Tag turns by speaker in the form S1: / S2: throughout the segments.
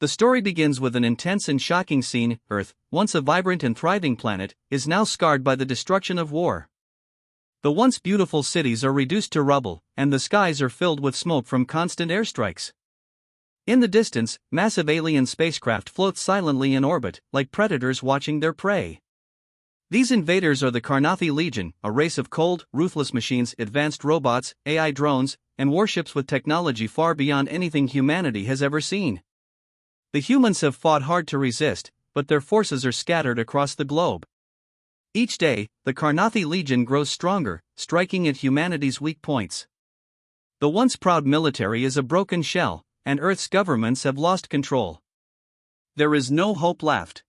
S1: The story begins with an intense and shocking scene. Earth, once a vibrant and thriving planet, is now scarred by the destruction of war. The once beautiful cities are reduced to rubble, and the skies are filled with smoke from constant airstrikes. In the distance, massive alien spacecraft float silently in orbit, like predators watching their prey. These invaders are the Karnathi Legion, a race of cold, ruthless machines, advanced robots, AI drones, and warships with technology far beyond anything humanity has ever seen. The humans have fought hard to resist, but their forces are scattered across the globe. Each day, the Karnathi Legion grows stronger, striking at humanity's weak points. The once proud military is a broken shell, and Earth's governments have lost control. There is no hope left.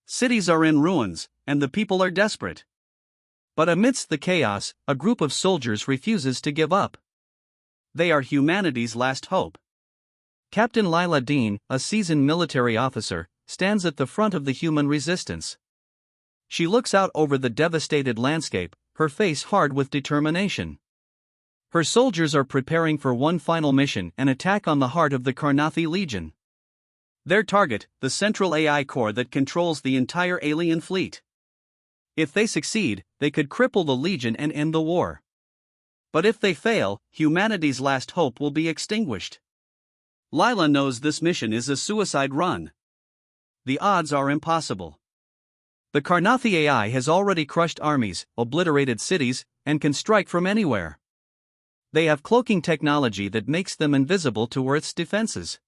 S1: Cities are in ruins, and the people are desperate. But amidst the chaos, a group of soldiers refuses to give up. They are humanity's last hope. Captain Lila Dean, a seasoned military officer, stands at the front of the human resistance. She looks out over the devastated landscape, her face hard with determination. Her soldiers are preparing for one final mission, an attack on the heart of the Karnathi Legion. Their target, the central AI core that controls the entire alien fleet. If they succeed, they could cripple the Legion and end the war. But if they fail, humanity's last hope will be extinguished. Lila knows this mission is a suicide run. The odds are impossible. The Karnathi AI has already crushed armies, obliterated cities, and can strike from anywhere. They have cloaking technology that makes them invisible to Earth's defenses.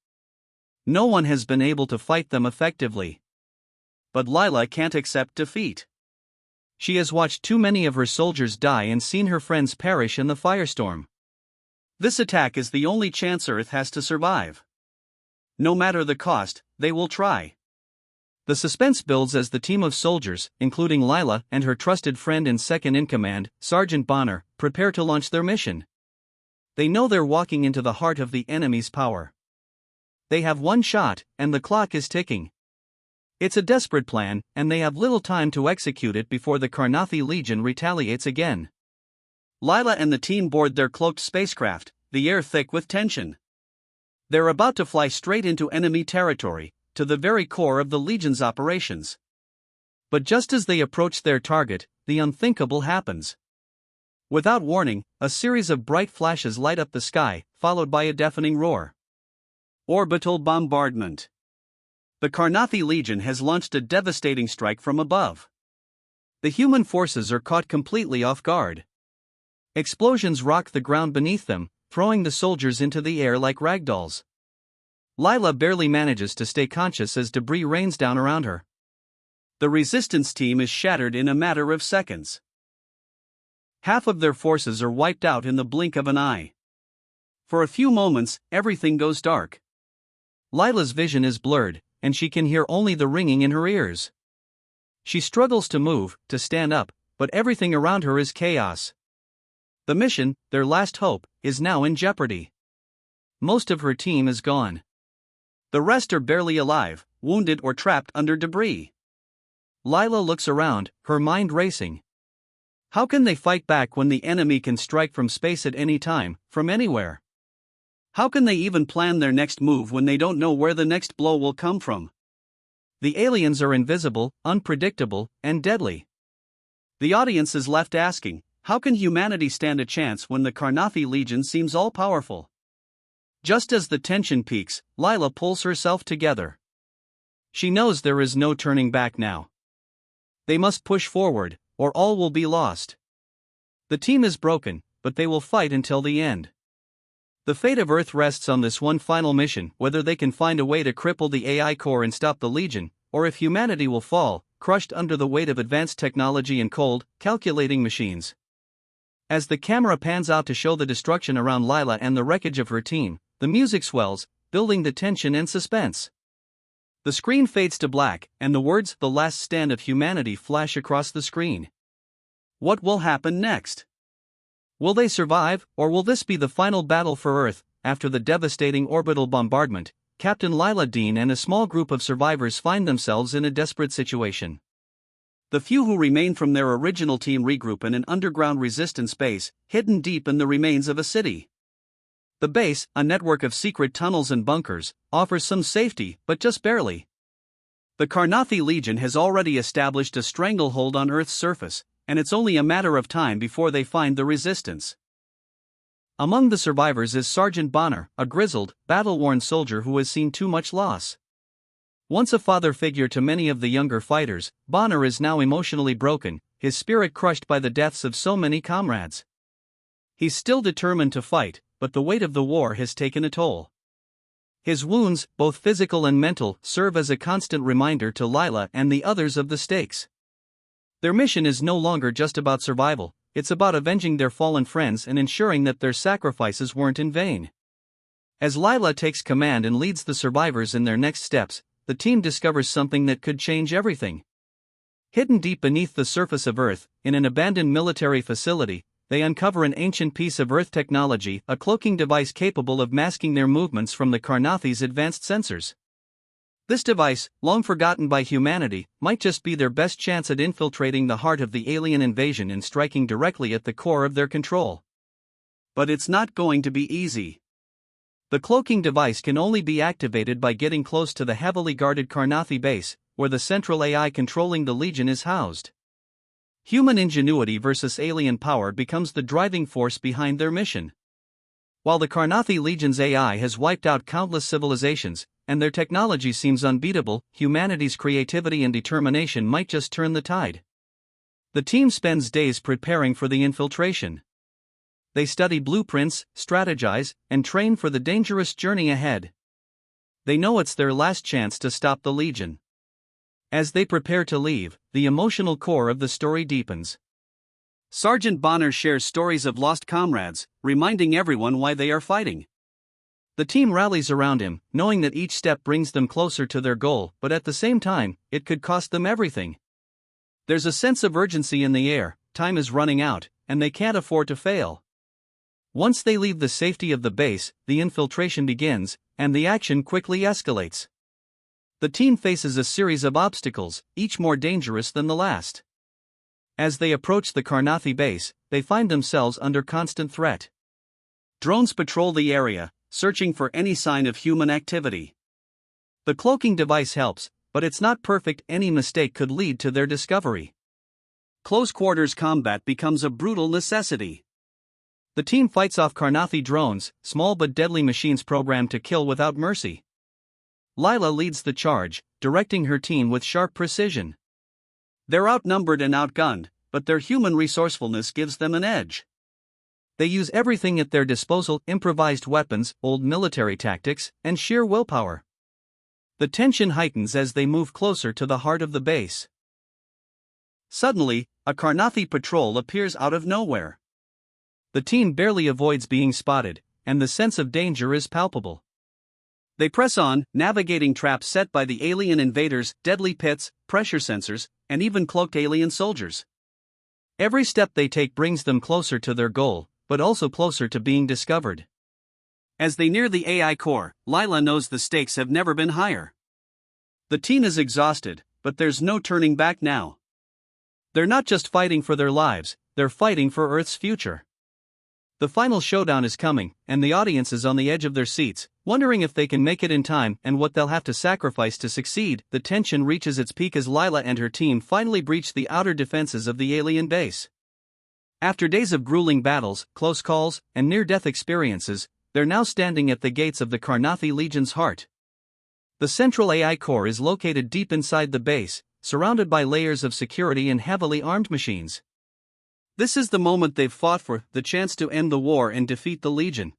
S1: No one has been able to fight them effectively. But Lila can't accept defeat. She has watched too many of her soldiers die and seen her friends perish in the firestorm. This attack is the only chance Earth has to survive. No matter the cost, they will try. The suspense builds as the team of soldiers, including Lila and her trusted friend and second-in-command, Sergeant Bonner, prepare to launch their mission. They know they're walking into the heart of the enemy's power. They have one shot, and the clock is ticking. It's a desperate plan, and they have little time to execute it before the Karnathi Legion retaliates again. Lila and the team board their cloaked spacecraft, the air thick with tension. They're about to fly straight into enemy territory, to the very core of the Legion's operations. But just as they approach their target, the unthinkable happens. Without warning, a series of bright flashes light up the sky, followed by a deafening roar. Orbital bombardment. The Karnathi Legion has launched a devastating strike from above. The human forces are caught completely off guard. Explosions rock the ground beneath them, throwing the soldiers into the air like ragdolls. Lila barely manages to stay conscious as debris rains down around her. The resistance team is shattered in a matter of seconds. Half of their forces are wiped out in the blink of an eye. For a few moments, everything goes dark. Lila's vision is blurred, and she can hear only the ringing in her ears. She struggles to move, to stand up, but everything around her is chaos. The mission, their last hope, is now in jeopardy. Most of her team is gone. The rest are barely alive, wounded or trapped under debris. Lila looks around, her mind racing. How can they fight back when the enemy can strike from space at any time, from anywhere? How can they even plan their next move when they don't know where the next blow will come from? The aliens are invisible, unpredictable, and deadly. The audience is left asking, how can humanity stand a chance when the Karnathi Legion seems all-powerful? Just as the tension peaks, Lila pulls herself together. She knows there is no turning back now. They must push forward, or all will be lost. The team is broken, but they will fight until the end. The fate of Earth rests on this one final mission, whether they can find a way to cripple the AI core and stop the Legion, or if humanity will fall, crushed under the weight of advanced technology and cold, calculating machines. As the camera pans out to show the destruction around Lila and the wreckage of her team, the music swells, building the tension and suspense. The screen fades to black, and the words "The Last Stand of Humanity" flash across the screen. What will happen next? Will they survive, or will this be the final battle for Earth? After the devastating orbital bombardment, Captain Lila Dean and a small group of survivors find themselves in a desperate situation. The few who remain from their original team regroup in an underground resistance base, hidden deep in the remains of a city. The base, a network of secret tunnels and bunkers, offers some safety, but just barely. The Karnathi Legion has already established a stranglehold on Earth's surface, and it's only a matter of time before they find the resistance. Among the survivors is Sergeant Bonner, a grizzled, battle-worn soldier who has seen too much loss. Once a father figure to many of the younger fighters, Bonner is now emotionally broken, his spirit crushed by the deaths of so many comrades. He's still determined to fight, but the weight of the war has taken a toll. His wounds, both physical and mental, serve as a constant reminder to Lila and the others of the stakes. Their mission is no longer just about survival, it's about avenging their fallen friends and ensuring that their sacrifices weren't in vain. As Lila takes command and leads the survivors in their next steps, the team discovers something that could change everything. Hidden deep beneath the surface of Earth, in an abandoned military facility, they uncover an ancient piece of Earth technology, a cloaking device capable of masking their movements from the Karnathi's advanced sensors. This device, long forgotten by humanity, might just be their best chance at infiltrating the heart of the alien invasion and striking directly at the core of their control. But it's not going to be easy. The cloaking device can only be activated by getting close to the heavily guarded Karnathi base, where the central AI controlling the Legion is housed. Human ingenuity versus alien power becomes the driving force behind their mission. While the Karnathi Legion's AI has wiped out countless civilizations, and their technology seems unbeatable, humanity's creativity and determination might just turn the tide. The team spends days preparing for the infiltration. They study blueprints, strategize, and train for the dangerous journey ahead. They know it's their last chance to stop the Legion. As they prepare to leave, the emotional core of the story deepens. Sergeant Bonner shares stories of lost comrades, reminding everyone why they are fighting. The team rallies around him, knowing that each step brings them closer to their goal, but at the same time, it could cost them everything. There's a sense of urgency in the air, time is running out, and they can't afford to fail. Once they leave the safety of the base, the infiltration begins, and the action quickly escalates. The team faces a series of obstacles, each more dangerous than the last. As they approach the Karnathi base, they find themselves under constant threat. Drones patrol the area, searching for any sign of human activity. The cloaking device helps, but it's not perfect. Any mistake could lead to their discovery. Close quarters combat becomes a brutal necessity. The team fights off Karnathi drones, small but deadly machines programmed to kill without mercy. Lila leads the charge, directing her team with sharp precision. They're outnumbered and outgunned, but their human resourcefulness gives them an edge. They use everything at their disposal: improvised weapons, old military tactics, and sheer willpower. The tension heightens as they move closer to the heart of the base. Suddenly, a Karnathi patrol appears out of nowhere. The team barely avoids being spotted, and the sense of danger is palpable. They press on, navigating traps set by the alien invaders, deadly pits, pressure sensors, and even cloaked alien soldiers. Every step they take brings them closer to their goal, but also closer to being discovered. As they near the AI core, Lila knows the stakes have never been higher. The team is exhausted, but there's no turning back now. They're not just fighting for their lives, they're fighting for Earth's future. The final showdown is coming, and the audience is on the edge of their seats, wondering if they can make it in time and what they'll have to sacrifice to succeed. The tension reaches its peak as Lila and her team finally breach the outer defenses of the alien base. After days of grueling battles, close calls, and near-death experiences, they're now standing at the gates of the Karnathi Legion's heart. The central AI core is located deep inside the base, surrounded by layers of security and heavily armed machines. This is the moment they've fought for, the chance to end the war and defeat the Legion.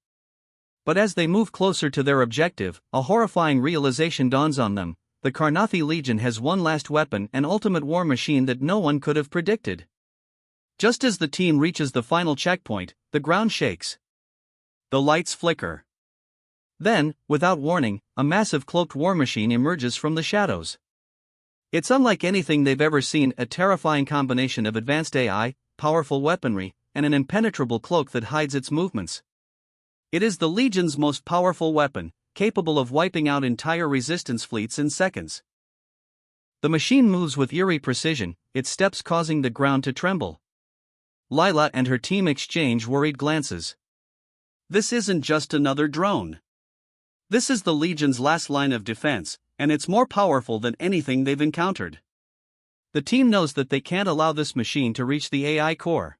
S1: But as they move closer to their objective, a horrifying realization dawns on them: the Karnathi Legion has one last weapon, an ultimate war machine that no one could have predicted. Just as the team reaches the final checkpoint, the ground shakes. The lights flicker. Then, without warning, a massive cloaked war machine emerges from the shadows. It's unlike anything they've ever seen, a terrifying combination of advanced AI, powerful weaponry, and an impenetrable cloak that hides its movements. It is the Legion's most powerful weapon, capable of wiping out entire resistance fleets in seconds. The machine moves with eerie precision, its steps causing the ground to tremble. Lila and her team exchange worried glances.
S2: This isn't just another drone. This is the Legion's last line of defense, and it's more powerful than anything they've encountered. The team knows that they can't allow this machine to reach the AI core.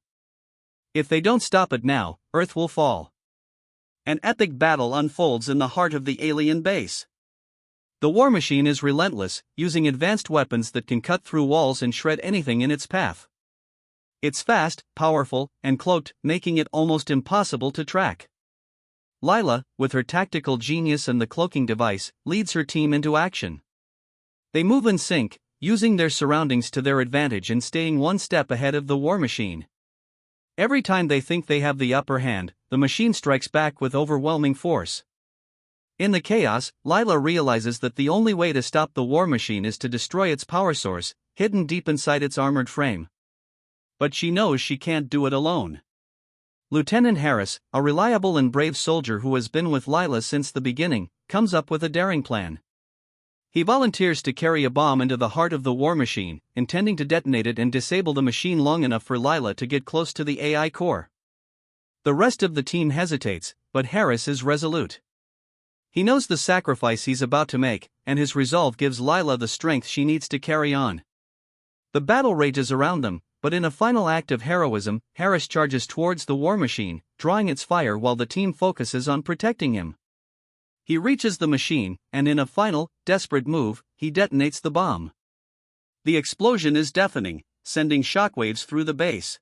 S2: If they don't stop it now, Earth will fall. An epic battle unfolds in the heart of the alien base. The war machine is relentless, using advanced weapons that can cut through walls and shred anything in its path. It's fast, powerful, and cloaked, making it almost impossible to track. Lila, with her tactical genius and the cloaking device, leads her team into action. They move in sync, using their surroundings to their advantage and staying one step ahead of the war machine. Every time they think they have the upper hand, the machine strikes back with overwhelming force. In the chaos, Lila realizes that the only way to stop the war machine is to destroy its power source, hidden deep inside its armored frame. But she knows she can't do it alone. Lieutenant Harris, a reliable and brave soldier who has been with Lila since the beginning, comes up with a daring plan. He volunteers to carry a bomb into the heart of the war machine, intending to detonate it and disable the machine long enough for Lila to get close to the AI core. The rest of the team hesitates, but Harris is resolute. He knows the sacrifice he's about to make, and his resolve gives Lila the strength she needs to carry on. The battle rages around them, but in a final act of heroism, Harris charges towards the war machine, drawing its fire while the team focuses on protecting him. He reaches the machine, and in a final, desperate move, he detonates the bomb. The explosion is deafening, sending shockwaves through the base.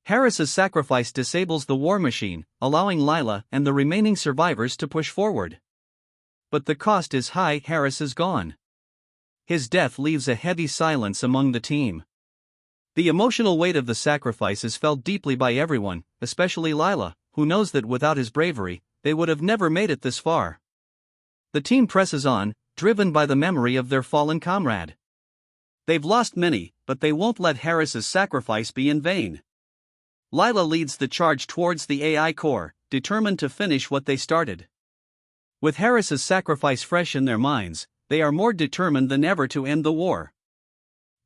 S2: Harris's sacrifice disables the war machine, allowing Lila and the remaining survivors to push forward. But the cost is high. Harris is gone. His death leaves a heavy silence among the team. The emotional weight of the sacrifice is felt deeply by everyone, especially Lila, who knows that without his bravery, they would have never made it this far. The team presses on, driven by the memory of their fallen comrade. They've lost many, but they won't let Harris's sacrifice be in vain. Lila leads the charge towards the AI core, determined to finish what they started. With Harris's sacrifice fresh in their minds, they are more determined than ever to end the war.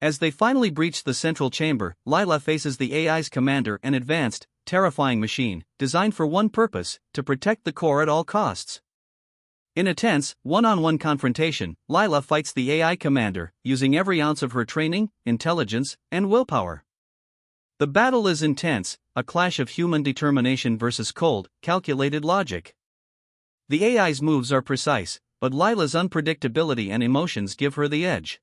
S2: As they finally breach the central chamber, Lila faces the AI's commander, an advanced, terrifying machine, designed for one purpose: to protect the core at all costs. In a tense, one-on-one confrontation, Lila fights the AI commander, using every ounce of her training, intelligence, and willpower. The battle is intense, a clash of human determination versus cold, calculated logic. The AI's moves are precise, but Lila's unpredictability and emotions give her the edge.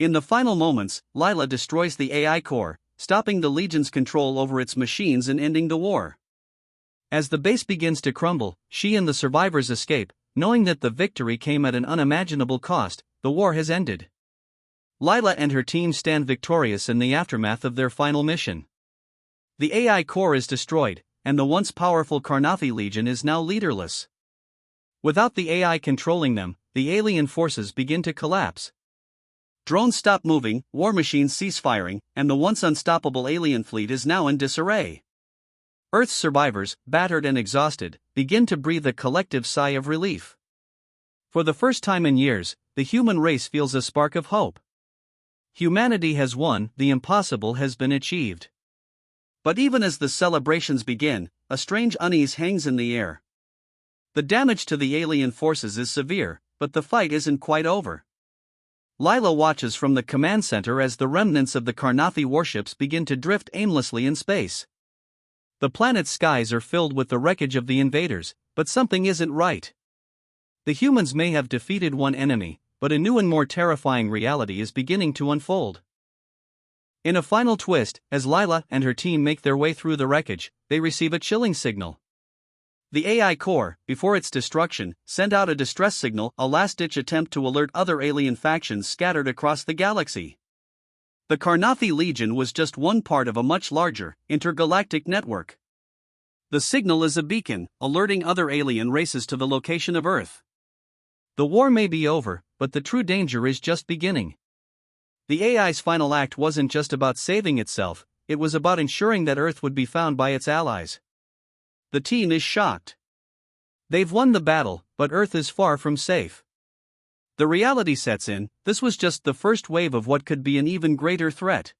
S2: In the final moments, Lila destroys the AI core, stopping the Legion's control over its machines and ending the war. As the base begins to crumble, she and the survivors escape, knowing that the victory came at an unimaginable cost. The war has ended. Lila and her team stand victorious in the aftermath of their final mission. The AI core is destroyed, and the once powerful Karnathi Legion is now leaderless. Without the AI controlling them, the alien forces begin to collapse. Drones stop moving, war machines cease firing, and the once unstoppable alien fleet is now in disarray. Earth's survivors, battered and exhausted, begin to breathe a collective sigh of relief. For the first time in years, the human race feels a spark of hope. Humanity has won, the impossible has been achieved. But even as the celebrations begin, a strange unease hangs in the air. The damage to the alien forces is severe, but the fight isn't quite over. Lila watches from the command center as the remnants of the Karnathi warships begin to drift aimlessly in space. The planet's skies are filled with the wreckage of the invaders, but something isn't right. The humans may have defeated one enemy, but a new and more terrifying reality is beginning to unfold. In a final twist, as Lila and her team make their way through the wreckage, they receive a chilling signal. The AI core, before its destruction, sent out a distress signal, a last-ditch attempt to alert other alien factions scattered across the galaxy. The Karnathi Legion was just one part of a much larger, intergalactic network. The signal is a beacon, alerting other alien races to the location of Earth. The war may be over, but the true danger is just beginning. The AI's final act wasn't just about saving itself, it was about ensuring that Earth would be found by its allies. The team is shocked. They've won the battle, but Earth is far from safe. The reality sets in: this was just the first wave of what could be an even greater threat.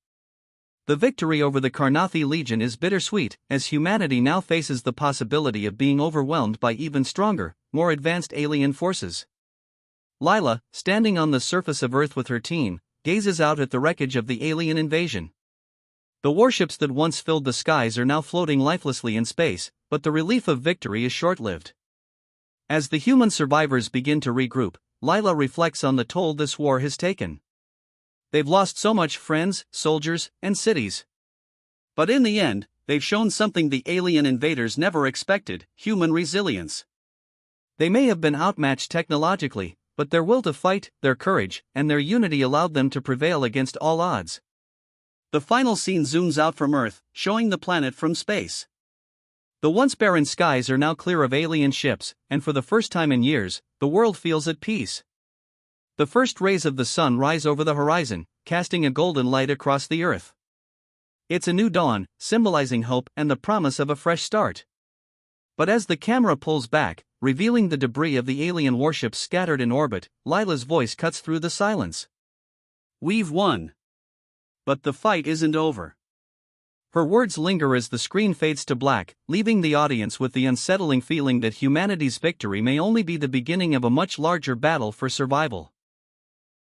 S1: The victory over the Karnathi Legion is bittersweet, as humanity now faces the possibility of being overwhelmed by even stronger, more advanced alien forces. Lila, standing on the surface of Earth with her team, gazes out at the wreckage of the alien invasion. The warships that once filled the skies are now floating lifelessly in space, but the relief of victory is short-lived. As the human survivors begin to regroup, Lila reflects on the toll this war has taken. They've lost so much friends, soldiers, and cities.
S2: But in the end, they've shown something the alien invaders never expected: human resilience.
S1: They may have been outmatched technologically, but their will to fight, their courage, and their unity allowed them to prevail against all odds.
S2: The final scene zooms out from Earth, showing the planet from space.
S1: The once barren skies are now clear of alien ships, and for the first time in years, the world feels at peace. The first rays of the sun rise over the horizon, casting a golden light across the earth. It's a new dawn, symbolizing hope and the promise of a fresh start. But as the camera pulls back, revealing the debris of the alien warships scattered in orbit, Lila's voice cuts through the silence.
S2: We've won. But the fight isn't over.
S1: Her words linger as the screen fades to black, leaving the audience with the unsettling feeling that humanity's victory may only be the beginning of a much larger battle for survival.